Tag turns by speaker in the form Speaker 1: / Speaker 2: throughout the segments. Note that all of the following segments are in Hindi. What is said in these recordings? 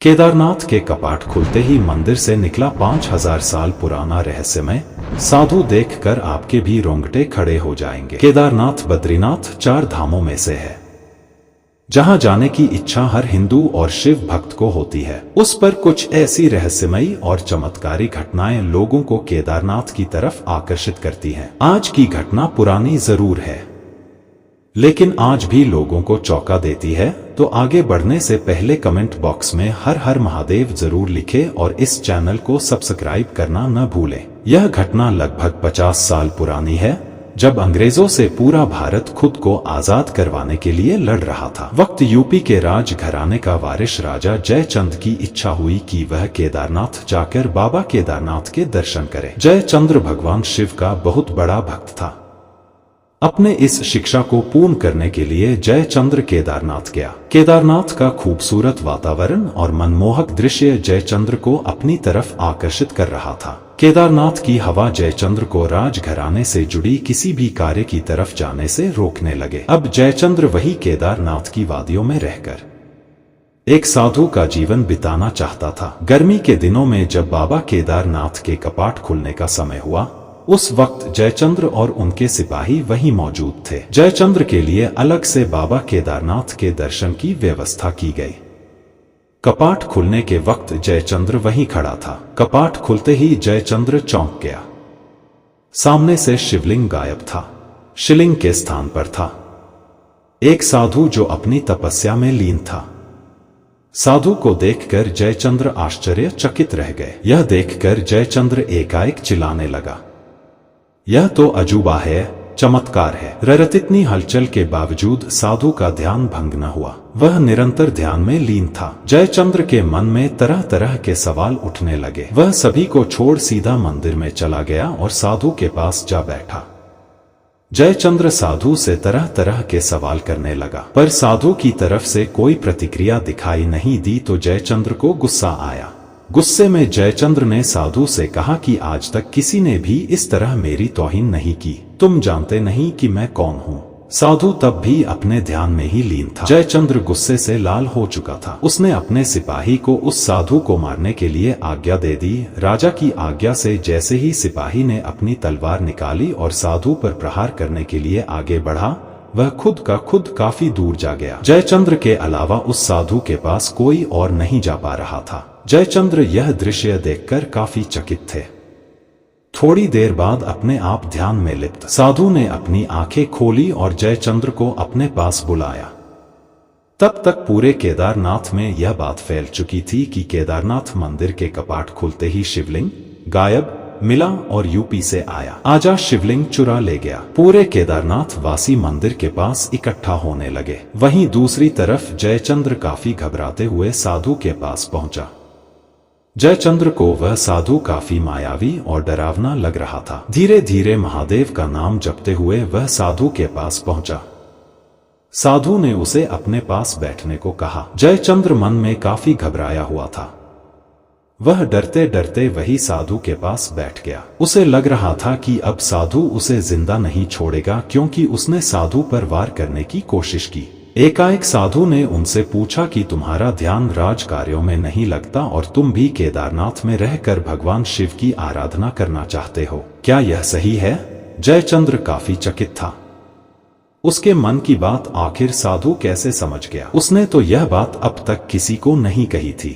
Speaker 1: केदारनाथ के कपाट खुलते ही मंदिर से निकला 5000 साल पुराना रहस्यमय साधु देखकर आपके भी रोंगटे खड़े हो जाएंगे। केदारनाथ बद्रीनाथ 4 धामों में से है, जहां जाने की इच्छा हर हिंदू और शिव भक्त को होती है। उस पर कुछ ऐसी रहस्यमयी और चमत्कारी घटनाएं लोगों को केदारनाथ की तरफ आकर्षित करती हैं। आज की घटना पुरानी जरूर है, लेकिन आज भी लोगों को चौंका देती है। तो आगे बढ़ने से पहले कमेंट बॉक्स में हर हर महादेव जरूर लिखें और इस चैनल को सब्सक्राइब करना न भूलें। यह घटना लगभग 50 साल पुरानी है, जब अंग्रेजों से पूरा भारत खुद को आजाद करवाने के लिए लड़ रहा था। वक्त यूपी के राज घराने का वारिस राजा जयचंद की इच्छा हुई कि वह केदारनाथ जाकर बाबा केदारनाथ के दर्शन करे। जयचंद्र भगवान शिव का बहुत बड़ा भक्त था। अपने इस शिक्षा को पूर्ण करने के लिए जयचंद्र केदारनाथ गया। केदारनाथ का खूबसूरत वातावरण और मनमोहक दृश्य जयचंद्र को अपनी तरफ आकर्षित कर रहा था। केदारनाथ की हवा जयचंद्र को राजघराने से जुड़ी किसी भी कार्य की तरफ जाने से रोकने लगे। अब जयचंद्र वही केदारनाथ की वादियों में रहकर एक साधु का जीवन बिताना चाहता था। गर्मी के दिनों में जब बाबा केदारनाथ के कपाट खुलने का समय हुआ, उस वक्त जयचंद्र और उनके सिपाही वहीं मौजूद थे। जयचंद्र के लिए अलग से बाबा केदारनाथ के दर्शन की व्यवस्था की गई। कपाट खुलने के वक्त जयचंद्र वहीं खड़ा था। कपाट खुलते ही जयचंद्र चौंक गया। सामने से शिवलिंग गायब था। शिवलिंग के स्थान पर था एक साधु जो अपनी तपस्या में लीन था। साधु को देखकर जयचंद्र आश्चर्यचकित रह गए। यह देखकर जयचंद्र एकाएक चिल्लाने लगा, यह तो अजूबा है, चमत्कार है। ररत इतनी हलचल के बावजूद साधु का ध्यान भंग न हुआ। वह निरंतर ध्यान में लीन था। जयचंद्र के मन में तरह तरह के सवाल उठने लगे। वह सभी को छोड़ सीधा मंदिर में चला गया और साधु के पास जा बैठा। जयचंद्र साधु से तरह तरह के सवाल करने लगा, पर साधु की तरफ से कोई प्रतिक्रिया दिखाई नहीं दी तो जयचंद्र को गुस्सा आया। गुस्से में जयचंद्र ने साधु से कहा कि आज तक किसी ने भी इस तरह मेरी तौहीन नहीं की। तुम जानते नहीं कि मैं कौन हूँ। साधु तब भी अपने ध्यान में ही लीन था। जयचंद्र गुस्से से लाल हो चुका था। उसने अपने सिपाही को उस साधु को मारने के लिए आज्ञा दे दी। राजा की आज्ञा से जैसे ही सिपाही ने अपनी तलवार निकाली और साधु पर प्रहार करने के लिए आगे बढ़ा, वह खुद का खुद काफी दूर जा गया। जयचंद्र के अलावा उस साधु के पास कोई और नहीं जा पा रहा था। जयचंद्र यह दृश्य देखकर काफी चकित थे। थोड़ी देर बाद अपने आप ध्यान में लिप्त साधु ने अपनी आंखें खोली और जयचंद्र को अपने पास बुलाया। तब तक पूरे केदारनाथ में यह बात फैल चुकी थी कि केदारनाथ मंदिर के कपाट खुलते ही शिवलिंग गायब मिला और यूपी से आया। आजा शिवलिंग चुरा ले गया। पूरे केदारनाथ वासी मंदिर के पास इकट्ठा होने लगे। वहीं दूसरी तरफ जयचंद्र काफी घबराते हुए साधु के पास पहुंचा। जयचंद्र को वह साधु काफी मायावी और डरावना लग रहा था। धीरे धीरे महादेव का नाम जपते हुए वह साधु के पास पहुंचा। साधु ने उसे अपने पास बैठने को कहा। जयचंद्र मन में काफी घबराया हुआ था। वह डरते डरते वही साधु के पास बैठ गया। उसे लग रहा था कि अब साधु उसे जिंदा नहीं छोड़ेगा, क्योंकि उसने साधु पर वार करने की कोशिश की। एकाएक साधु ने उनसे पूछा कि तुम्हारा ध्यान राज कार्यों में नहीं लगता और तुम भी केदारनाथ में रहकर भगवान शिव की आराधना करना चाहते हो, क्या यह सही है? जयचंद्र काफी चकित था। उसके मन की बात आखिर साधु कैसे समझ गया? उसने तो यह बात अब तक किसी को नहीं कही थी।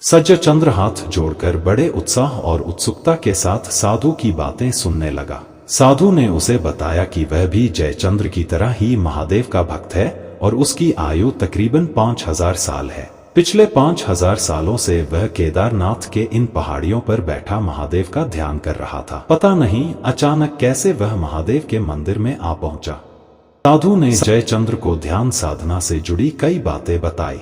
Speaker 1: जयचंद्र हाथ जोड़कर बड़े उत्साह और उत्सुकता के साथ साधु की बातें सुनने लगा। साधु ने उसे बताया कि वह भी जयचंद्र की तरह ही महादेव का भक्त है और उसकी आयु तकरीबन 5000 साल है। पिछले 5000 सालों से वह केदारनाथ के इन पहाड़ियों पर बैठा महादेव का ध्यान कर रहा था। पता नहीं अचानक कैसे वह महादेव के मंदिर में आ पहुंचा। साधु ने जयचंद्र को ध्यान साधना से जुड़ी कई बातें बताई।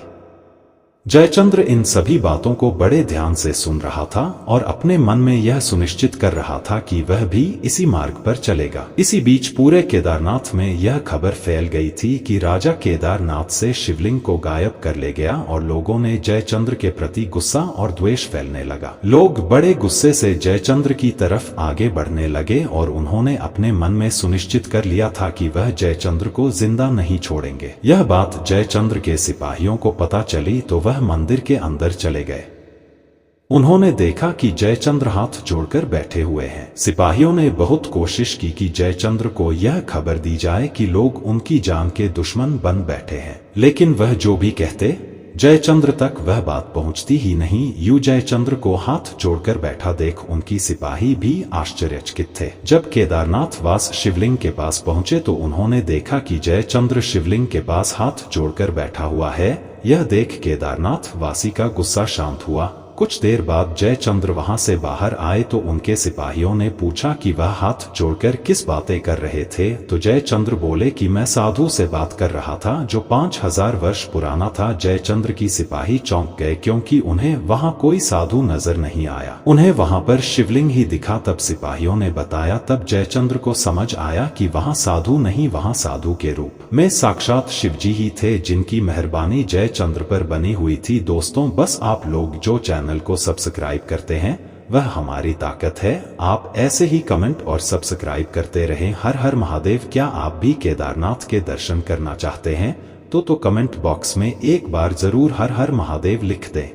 Speaker 1: जयचंद्र इन सभी बातों को बड़े ध्यान से सुन रहा था और अपने मन में यह सुनिश्चित कर रहा था कि वह भी इसी मार्ग पर चलेगा। इसी बीच पूरे केदारनाथ में यह खबर फैल गई थी कि राजा केदारनाथ से शिवलिंग को गायब कर ले गया और लोगों ने जयचंद्र के प्रति गुस्सा और द्वेष फैलने लगा। लोग बड़े गुस्से से जयचंद्र की तरफ आगे बढ़ने लगे और उन्होंने अपने मन में सुनिश्चित कर लिया था कि वह जयचंद्र को जिंदा नहीं छोड़ेंगे। यह बात जयचंद्र के सिपाहियों को पता चली तो वह मंदिर के अंदर चले गए। उन्होंने देखा कि जयचंद्र हाथ जोड़कर बैठे हुए हैं। सिपाहियों ने बहुत कोशिश की कि जयचंद्र को यह खबर दी जाए कि लोग उनकी जान के दुश्मन बन बैठे हैं, लेकिन वह जो भी कहते जयचंद्र तक वह बात पहुंचती ही नहीं। यूं जयचंद्र को हाथ जोड़कर बैठा देख उनकी सिपाही भी आश्चर्यचकित थे। जब केदारनाथ वास शिवलिंग के पास पहुंचे तो उन्होंने देखा कि जयचंद्र शिवलिंग के पास हाथ जोड़कर बैठा हुआ है। यह देख केदारनाथ वासी का गुस्सा शांत हुआ। कुछ देर बाद जयचंद्र वहां से बाहर आए तो उनके सिपाहियों ने पूछा कि वह हाथ जोड़कर किस बातें कर रहे थे। तो जयचंद्र बोले कि मैं साधु से बात कर रहा था जो 5000 वर्ष पुराना था। जयचंद्र की सिपाही चौंक गए क्योंकि उन्हें वहां कोई साधु नजर नहीं आया, उन्हें वहां पर शिवलिंग ही दिखा। तब सिपाहियों ने बताया, तब जयचंद्र को समझ आया कि वहां साधु नहीं, वहां साधु के रूप में साक्षात शिवजी ही थे जिनकी मेहरबानी जयचंद्र पर बनी हुई थी। दोस्तों, बस आप लोग जो चैनल को सब्सक्राइब करते हैं वह हमारी ताकत है। आप ऐसे ही कमेंट और सब्सक्राइब करते रहें। हर हर महादेव। क्या आप भी केदारनाथ के दर्शन करना चाहते हैं तो कमेंट बॉक्स में एक बार जरूर हर हर महादेव लिख दें।